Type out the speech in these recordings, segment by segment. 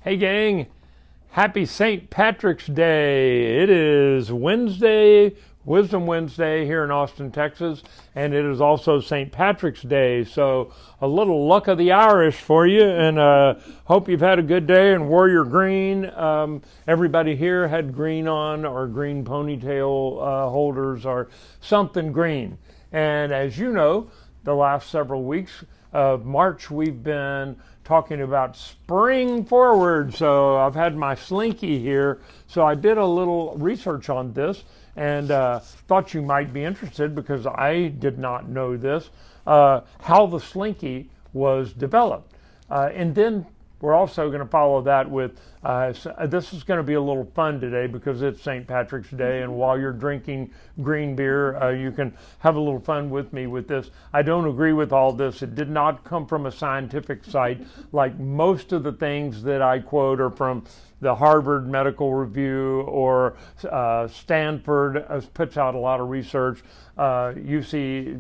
Hey gang, happy St. Patrick's Day. It is Wednesday, Wisdom Wednesday here in Austin, Texas, and it is also St. Patrick's Day. So a little luck of the Irish for you, and hope you've had a good day and wore your green. Everybody here had green on, or green ponytail holders, or something green. And as you know, the last several weeks of March, we've been talking about spring forward. So I've had my SLINKY here. So I did a little research on this and thought you might be interested, because I did not know this, how the SLINKY was developed. And then we're also going to follow that with, this is going to be a little fun today because it's St. Patrick's Day, and while you're drinking green beer, you can have a little fun with me with this. I don't agree with all this. It did not come from a scientific site. Like most of the things that I quote are from the Harvard Medical Review, or Stanford puts out a lot of research. UC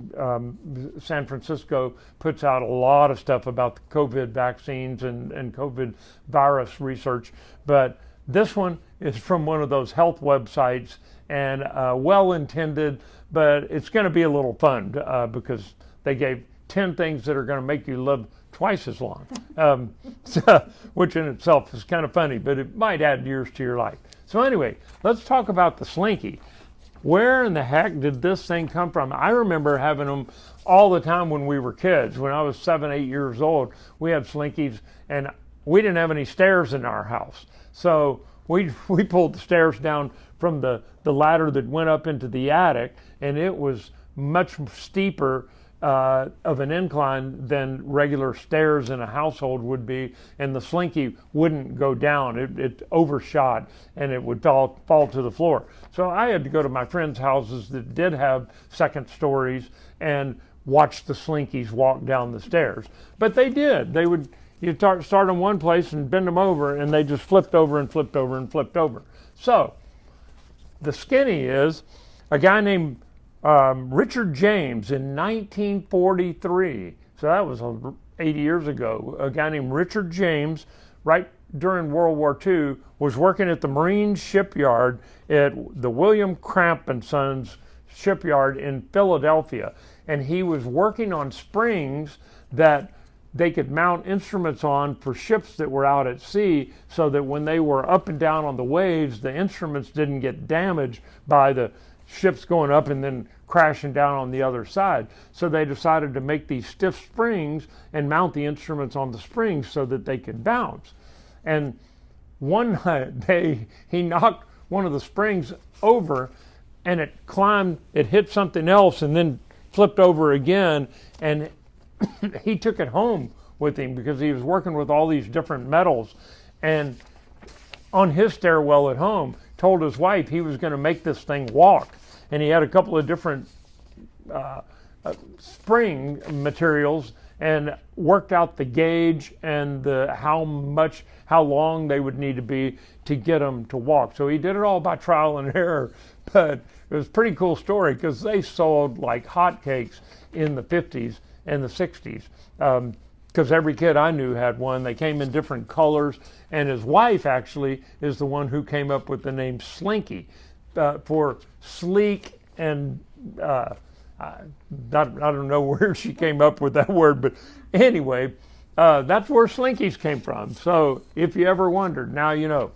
San Francisco puts out a lot of stuff about the COVID vaccines and COVID virus research. But this one is from one of those health websites, and well-intended, but it's going to be a little fun because they gave 10 things that are going to make you live twice as long, which in itself is kind of funny, but it might add years to your life. So anyway, let's talk about the SLINKY. Where in the heck did this thing come from? I remember having them all the time when we were kids. When I was 7, 8 years old, we had SLINKYs, and we didn't have any stairs in our house. So we pulled the stairs down from the ladder that went up into the attic, and it was much steeper of an incline than regular stairs in a household would be, and the SLINKY wouldn't go down. It overshot, and it would fall to the floor. So I had to go to my friends' houses that did have second stories and watch the SLINKYs walk down the stairs. But they did. You'd start in one place and bend them over, and they just flipped over and flipped over and flipped over. So the skinny is a guy named Richard James in 1943. So that was 80 years ago. A guy named Richard James, right during World War II, was working at the Marine shipyard at the William Cramp and Sons shipyard in Philadelphia. And he was working on springs that they could mount instruments on for ships that were out at sea, so that when they were up and down on the waves, the instruments didn't get damaged by the ships going up and then crashing down on the other side. So they decided to make these stiff springs and mount the instruments on the springs so that they could bounce. And one day he knocked one of the springs over, and it hit something else and then flipped over again, and he took it home with him because he was working with all these different metals. And on his stairwell at home, told his wife he was going to make this thing walk. And he had a couple of different spring materials, and worked out the gauge and how long they would need to be to get them to walk. So he did it all by trial and error, but it was a pretty cool story because they sold like hotcakes in the 50s and the 60s. Because every kid I knew had one. They came in different colors, and his wife actually is the one who came up with the name SLINKY, for sleek, and I don't know where she came up with that word, but anyway, that's where SLINKYs came from. So if you ever wondered, now you know.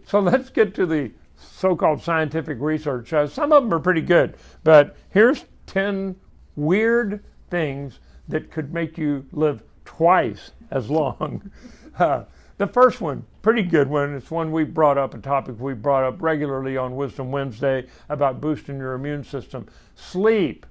So let's get to the so-called scientific research. Some of them are pretty good, but here's 10 weird things that could make you live twice as long. The first one, pretty good one. It's one we brought up, a topic we brought up regularly on Wisdom Wednesday about boosting your immune system. Sleep.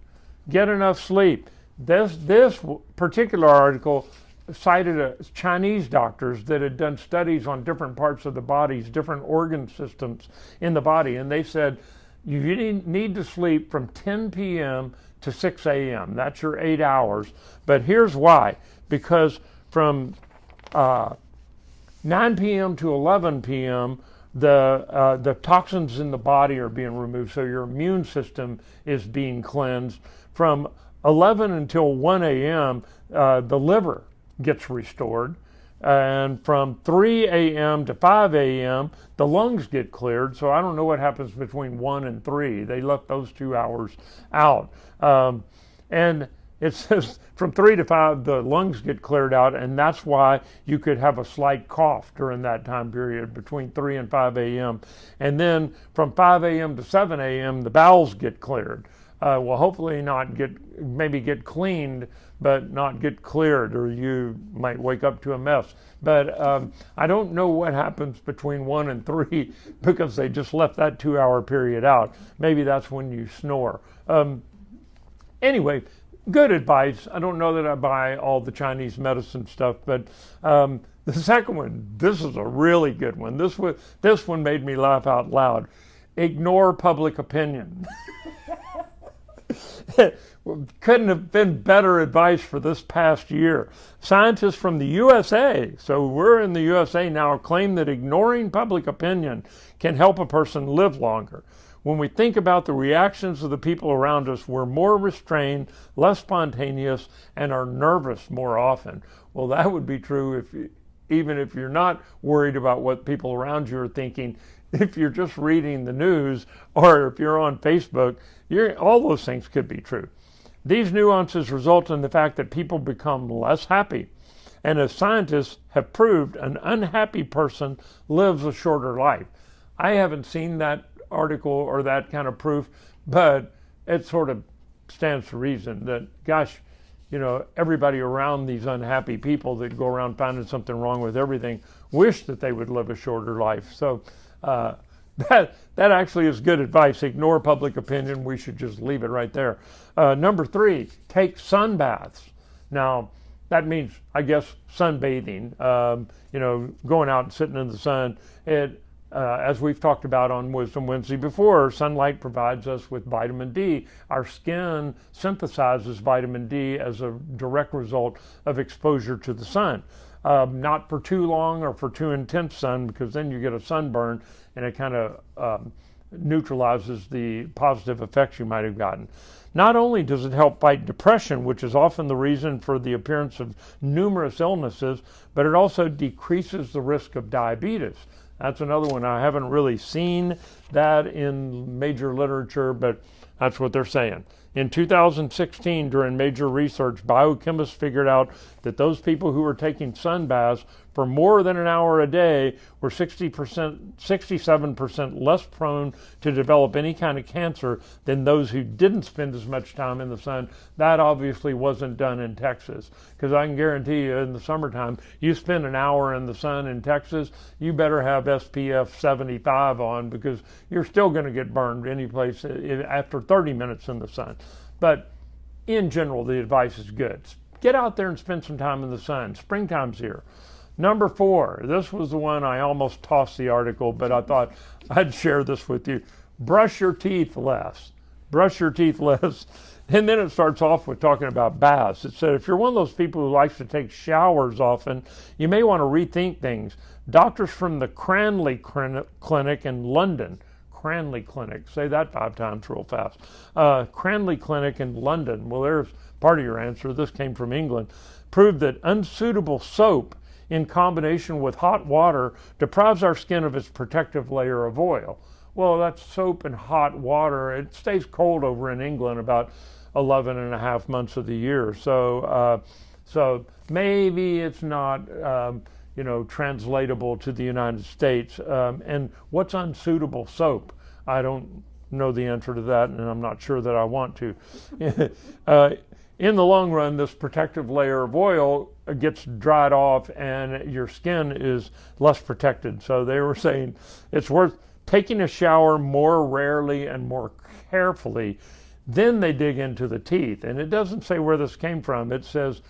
Get enough sleep. This particular article cited Chinese doctors that had done studies on different parts of the bodies, different organ systems in the body, and they said you need to sleep from 10 p.m. to 6 a.m. That's your 8 hours. But here's why. Because from 9 p.m. to 11 p.m., the toxins in the body are being removed, so your immune system is being cleansed. From 11 until 1 a.m., the liver gets restored. And from 3 a.m. to 5 a.m., the lungs get cleared. So I don't know what happens between 1 and 3. They left those 2 hours out. And it says from 3 to 5, the lungs get cleared out, and that's why you could have a slight cough during that time period between 3 and 5 a.m. And then from 5 a.m. to 7 a.m., the bowels get cleared. Well, hopefully maybe get cleaned, but not get cleared, or you might wake up to a mess. But I don't know what happens between 1 and 3 because they just left that 2-hour period out. Maybe that's when you snore. Anyway, good advice. I don't know that I buy all the Chinese medicine stuff, but the second one, this is a really good one. This one made me laugh out loud. Ignore public opinion. Couldn't have been better advice for this past year. Scientists from the USA, so we're in the USA now, claim that ignoring public opinion can help a person live longer. When we think about the reactions of the people around us, we're more restrained, less spontaneous, and are nervous more often. Well, that would be true even if you're not worried about what people around you are thinking. If you're just reading the news or if you're on Facebook, all those things could be true. These nuances result in the fact that people become less happy. And as scientists have proved, an unhappy person lives a shorter life. I haven't seen that article or that kind of proof, but it sort of stands to reason that, gosh, everybody around these unhappy people that go around finding something wrong with everything wish that they would live a shorter life. So that actually is good advice. Ignore public opinion. We should just leave it right there. Number 3, take sun baths. Now, that means, I guess, sunbathing, going out and sitting in the sun. As we've talked about on Wisdom Wednesday before, sunlight provides us with vitamin D. Our skin synthesizes vitamin D as a direct result of exposure to the sun. Not for too long or for too intense sun, because then you get a sunburn and it kind of neutralizes the positive effects you might have gotten. Not only does it help fight depression, which is often the reason for the appearance of numerous illnesses, but it also decreases the risk of diabetes. That's another one. I haven't really seen that in major literature, but that's what they're saying. In 2016, during major research, biochemists figured out that those people who were taking sun baths for more than an hour a day were 67% less prone to develop any kind of cancer than those who didn't spend as much time in the sun. That obviously wasn't done in Texas, because I can guarantee you in the summertime, you spend an hour in the sun in Texas, you better have SPF 75 on, because you're still going to get burned any place after 30 minutes in the sun. But in general, the advice is good. Get out there and spend some time in the sun. Springtime's here. Number 4, this was the one I almost tossed the article, but I thought I'd share this with you. Brush your teeth less. Brush your teeth less. And then it starts off with talking about baths. It said, if you're one of those people who likes to take showers often, you may want to rethink things. Doctors from the Cranley Clinic in London, Cranley Clinic, say that 5 times real fast. Cranley Clinic in London, well, there's part of your answer. This came from England. Proved that unsuitable soap in combination with hot water deprives our skin of its protective layer of oil. Well, that's soap and hot water. It stays cold over in England about 11 and a half months of the year. So maybe it's not, translatable to the United States. And what's unsuitable soap? I don't know the answer to that, and I'm not sure that I want to. In the long run, this protective layer of oil gets dried off and your skin is less protected. So they were saying it's worth taking a shower more rarely and more carefully. Then they dig into the teeth. And it doesn't say where this came from. It says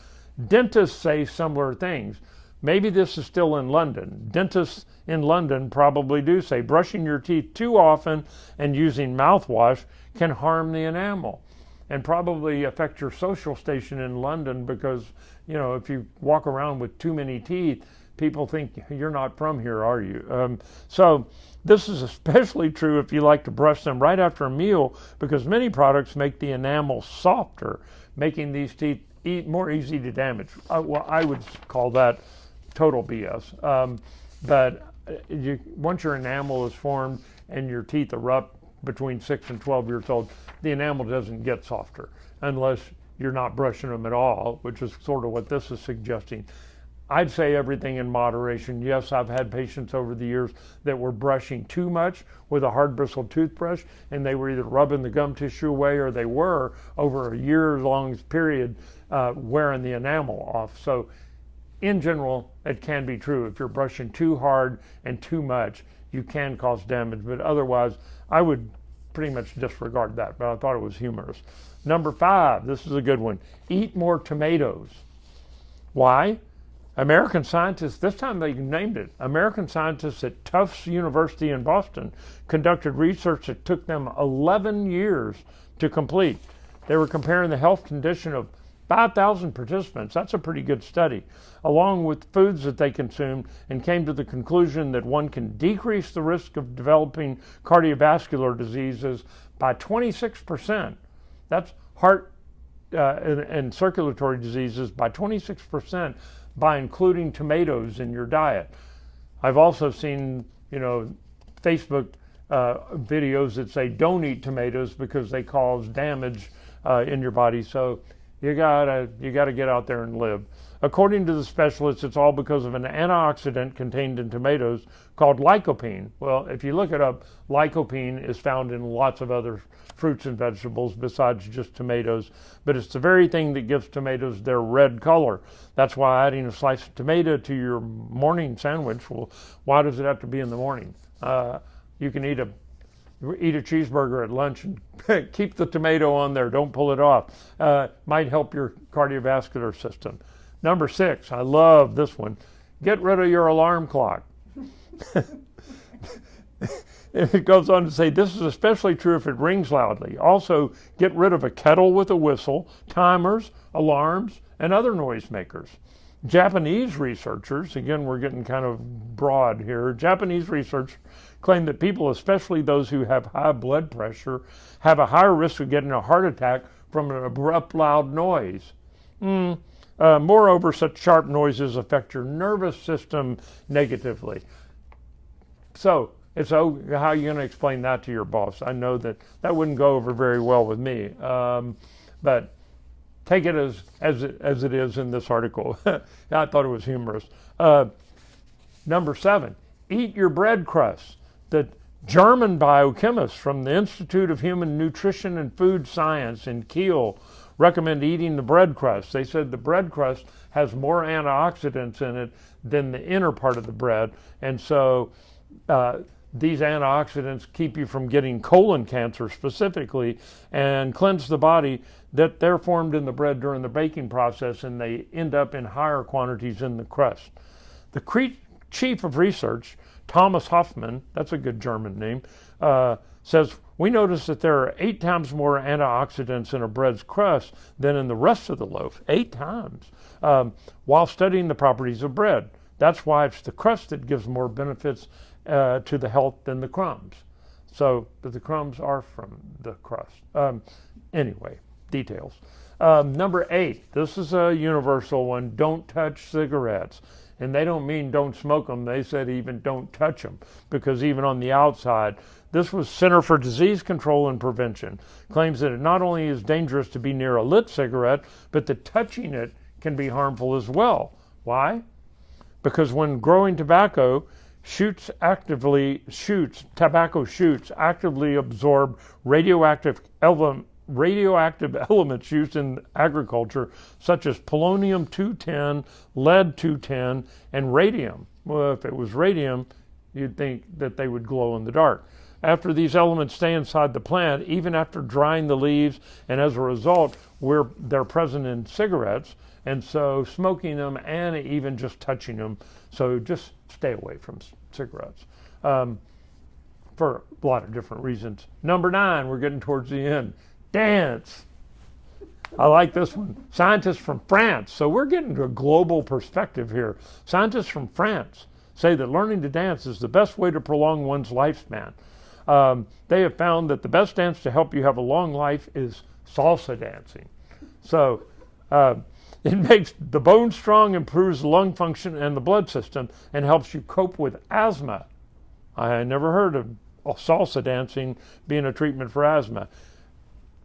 dentists say similar things. Maybe this is still in London. Dentists in London probably do say brushing your teeth too often and using mouthwash can harm the enamel and probably affect your social station in London, because, if you walk around with too many teeth, people think you're not from here, are you? So this is especially true if you like to brush them right after a meal, because many products make the enamel softer, making these teeth more easy to damage. I would call that total BS. But once your enamel is formed and your teeth are up between 6 and 12 years old, the enamel doesn't get softer unless you're not brushing them at all, which is sort of what this is suggesting. I'd say everything in moderation. Yes, I've had patients over the years that were brushing too much with a hard bristled toothbrush, and they were either rubbing the gum tissue away or they were, over a year-long period, wearing the enamel off. So in general, it can be true. If you're brushing too hard and too much, you can cause damage, but otherwise, I would pretty much disregard that, but I thought it was humorous. Number 5, this is a good one. Eat more tomatoes. Why? American scientists, this time they named it, American scientists at Tufts University in Boston conducted research that took them 11 years to complete. They were comparing the health condition of 5,000 participants, that's a pretty good study, along with foods that they consumed, and came to the conclusion that one can decrease the risk of developing cardiovascular diseases by 26%. That's heart and circulatory diseases by 26% by including tomatoes in your diet. I've also seen, Facebook videos that say don't eat tomatoes because they cause damage in your body. So you gotta get out there and live. According to the specialists, it's all because of an antioxidant contained in tomatoes called lycopene. Well, if you look it up, lycopene is found in lots of other fruits and vegetables besides just tomatoes, but it's the very thing that gives tomatoes their red color. That's why adding a slice of tomato to your morning sandwich, well, why does it have to be in the morning? You can eat a cheeseburger at lunch and keep the tomato on there, don't pull it off. Might help your cardiovascular system. Number 6, I love this one. Get rid of your alarm clock. It goes on to say, this is especially true if it rings loudly. Also, get rid of a kettle with a whistle, timers, alarms, and other noisemakers. Japanese researchers, again, we're getting kind of broad here, Japanese research claim that people, especially those who have high blood pressure, have a higher risk of getting a heart attack from an abrupt, loud noise. Moreover, such sharp noises affect your nervous system negatively. So, how are you going to explain that to your boss? I know that wouldn't go over very well with me, but take it as it is in this article. I thought it was humorous. Number 7, eat your bread crusts. The German biochemists from the Institute of Human Nutrition and Food Science in Kiel recommend eating the bread crust. They said the bread crust has more antioxidants in it than the inner part of the bread, and so these antioxidants keep you from getting colon cancer specifically and cleanse the body, that they're formed in the bread during the baking process, and they end up in higher quantities in the crust. The chief of research, Thomas Hoffman, that's a good German name, says, we noticed that there are 8 times more antioxidants in a bread's crust than in the rest of the loaf, 8 times, while studying the properties of bread. That's why it's the crust that gives more benefits to the health than the crumbs. So, but the crumbs are from the crust. Anyway, details. Number 8, this is a universal one, don't touch cigarettes. And they don't mean don't smoke them, they said even don't touch them, because even on the outside, this was Center for Disease Control and Prevention, claims that it not only is dangerous to be near a lit cigarette, but that touching it can be harmful as well. Why? Because when growing tobacco, tobacco shoots actively absorb radioactive elements used in agriculture, such as polonium-210, lead-210, and radium. Well, if it was radium, you'd think that they would glow in the dark. After these elements stay inside the plant, even after drying the leaves, and as a result, they're present in cigarettes, and so smoking them and even just touching them, so just stay away from cigarettes. For a lot of different reasons. Number 9, we're getting towards the end. Dance. I like this one. Scientists from France. So we're getting to a global perspective here. Scientists from France say that learning to dance is the best way to prolong one's lifespan. They have found that the best dance to help you have a long life is salsa dancing. So It makes the bone strong, improves lung function and the blood system, and helps you cope with asthma. I never heard of salsa dancing being a treatment for asthma.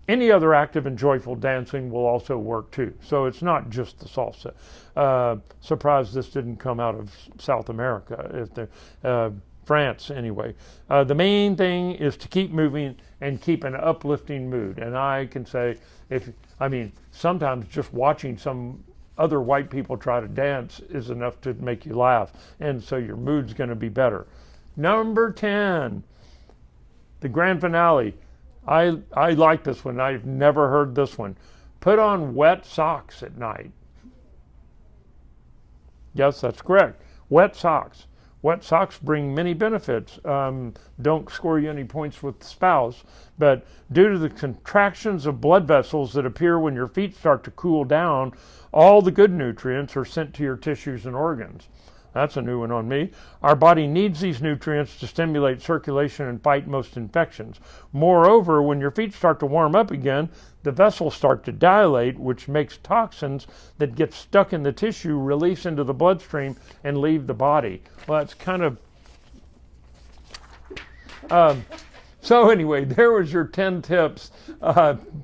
Any other active and joyful dancing will also work too. So it's not just the salsa. Surprised this didn't come out of South America, France anyway. The main thing is to keep moving and keep an uplifting mood. And I can say, sometimes just watching some other white people try to dance is enough to make you laugh. And so your mood's going to be better. Number 10, the grand finale. I like this one. I've never heard this one. Put on wet socks at night. Yes, that's correct. Wet socks. Wet socks bring many benefits. Don't score you any points with the spouse, but due to the contractions of blood vessels that appear when your feet start to cool down, all the good nutrients are sent to your tissues and organs. That's a new one on me. Our body needs these nutrients to stimulate circulation and fight most infections. Moreover, when your feet start to warm up again, the vessels start to dilate, which makes toxins that get stuck in the tissue release into the bloodstream and leave the body. Well, that's kind of... So anyway, there was your 10 tips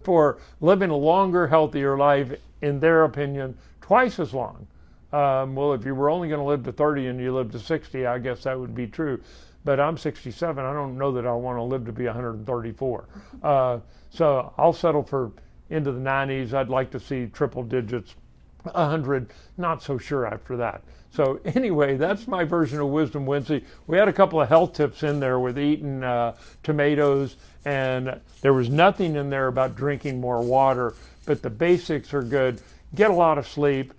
for living a longer, healthier life, in their opinion, twice as long. Well, if you were only going to live to 30 and you lived to 60, I guess that would be true. But I'm 67. I don't know that I want to live to be 134. So I'll settle for into the 90s. I'd like to see triple digits, 100. Not so sure after that. So anyway, that's my version of Wisdom Wednesday. We had a couple of health tips in there with eating tomatoes, and there was nothing in there about drinking more water, but the basics are good. Get a lot of sleep.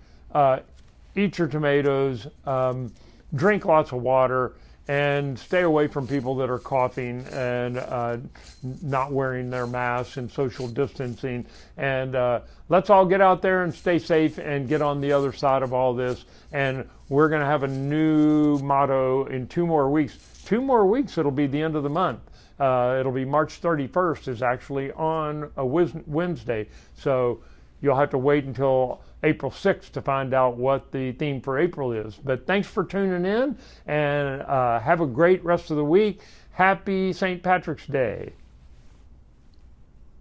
Eat your tomatoes, drink lots of water, and stay away from people that are coughing and not wearing their masks and social distancing. And let's all get out there and stay safe and get on the other side of all this. And we're going to have a new motto in 2 more weeks. 2 more weeks, it'll be the end of the month. It'll be March 31st is actually on a Wednesday. So you'll have to wait until April 6th to find out what the theme for April is. But thanks for tuning in, and have a great rest of the week. Happy St. Patrick's Day.